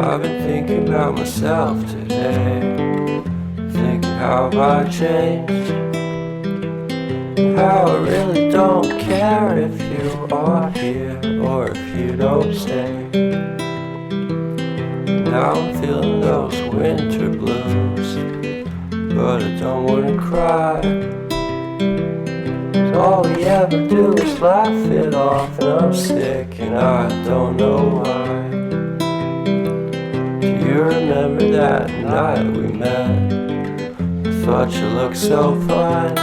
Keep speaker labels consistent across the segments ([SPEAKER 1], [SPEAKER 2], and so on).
[SPEAKER 1] I've been thinking about myself today, thinking how have I changed, how I really don't care if you are here or if you don't stay. Now I'm feeling those winter blues, but I don't wanna cry. All we ever do is laugh it off, and I'm sick and I don't know why. Do you remember that night we met? I thought you looked so fine.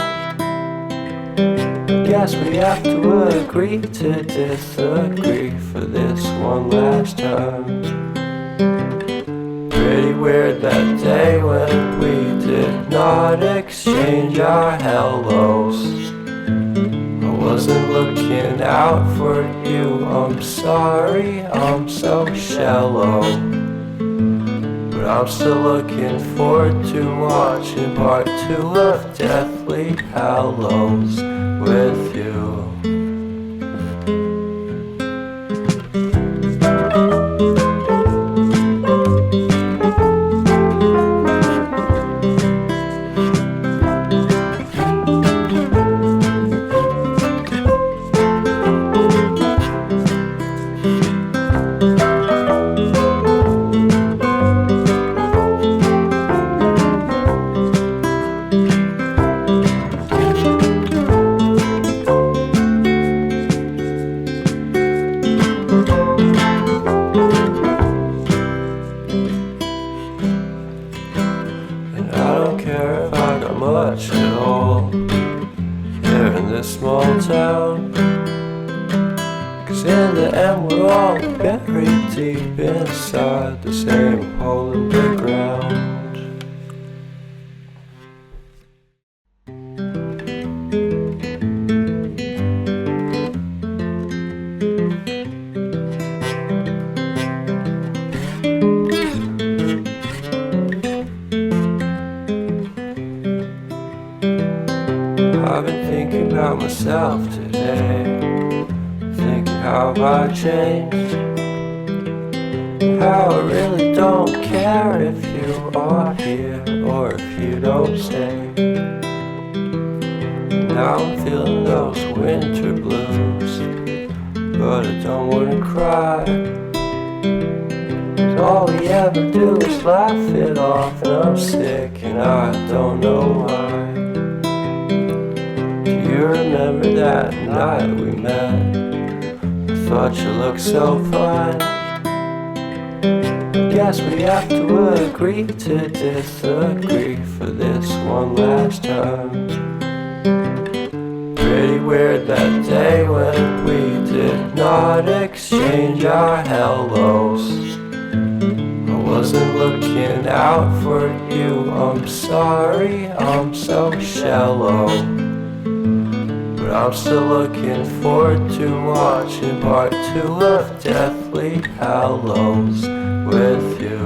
[SPEAKER 1] Guess we have to agree to disagree for this one last time. Pretty weird that day when we did not exchange our hellos. I wasn't looking out for you, I'm sorry, I'm so shallow. But I'm still looking forward to watching part 2 of Deathly Hallows with you. Much at all here in this small town, 'cause in the end we're all buried deep inside the same hole in the ground. I've been thinking about myself today, thinking how have I changed, how I really don't care if you are here or if you don't stay. Now I'm feeling those winter blues, but I don't wanna cry. All we ever do is laugh it off, and I'm sick and I don't know why. You remember that night we met? I thought you looked so fine. Guess we have to agree to disagree for this one last time. Pretty weird that day when we did not exchange our hellos. I wasn't looking out for you, I'm sorry, I'm so shallow. But I'm still looking forward to watching part 2 of Deathly Hallows with you.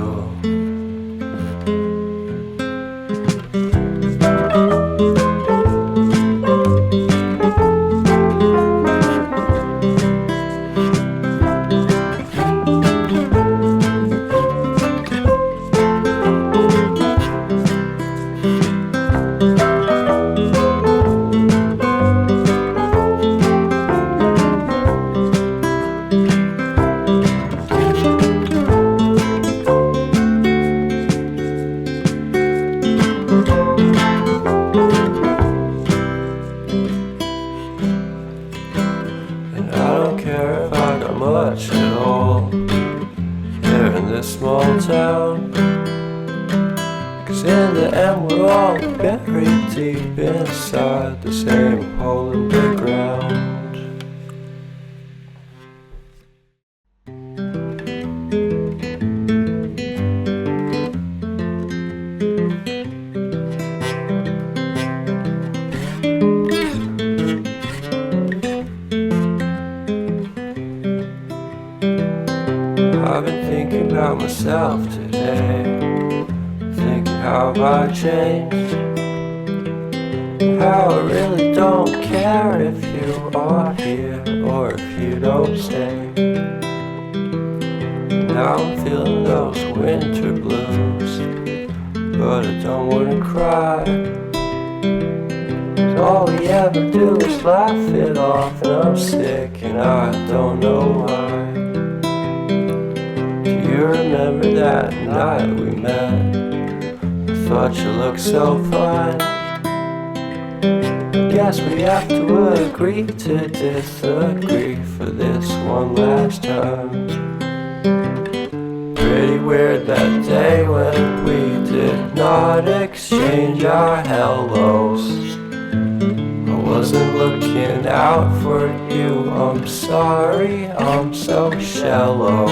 [SPEAKER 1] Much at all here in this small town, 'cause in the end we're all buried deep inside the same hole in the ground. I've been thinking about myself today, thinking how have I changed, how I really don't care if you are here or if you don't stay. Now I'm feeling those winter blues, but I don't wanna cry. 'Cause all we ever do is laugh it off, and I'm sick and I don't know why. Do you remember that night we met? I thought you looked so fine. Guess we have to agree to disagree for this one last time. Pretty weird that day when we did not exchange our hellos. I wasn't looking out for you, I'm sorry, I'm so shallow.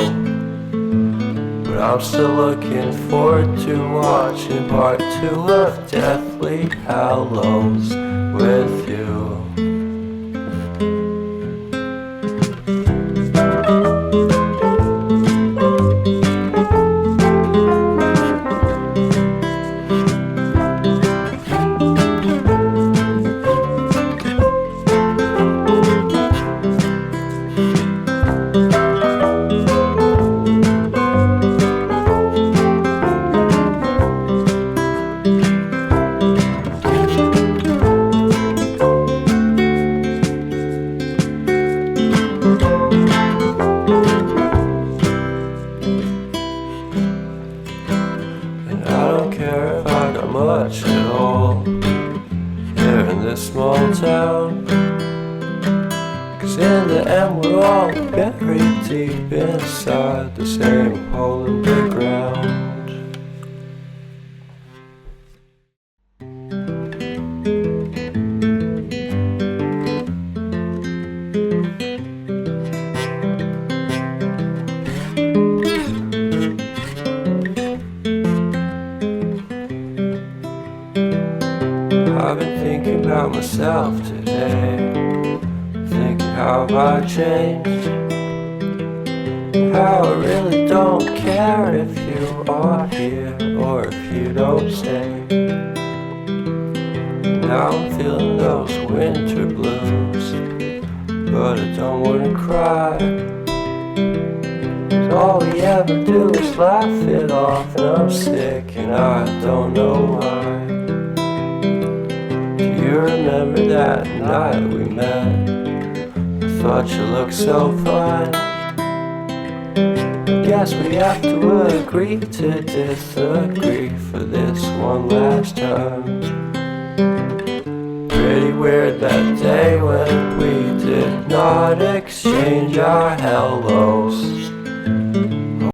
[SPEAKER 1] But I'm still looking forward to watching part 2 of Deathly Hallows with you. Much at all here in this small town, 'cause in the end we're all buried deep inside the same hole in the ground. I've been thinking about myself today, thinking how I changed, how I really don't care if you are here or if you don't stay. Now I'm feeling those winter blues, but I don't wanna cry. 'Cause all we ever do is laugh it off, and I'm sick and I don't know why. You remember that night we met? I thought you looked so fine. Guess we have to agree to disagree for this one last time. Pretty weird that day when we did not exchange our hellos.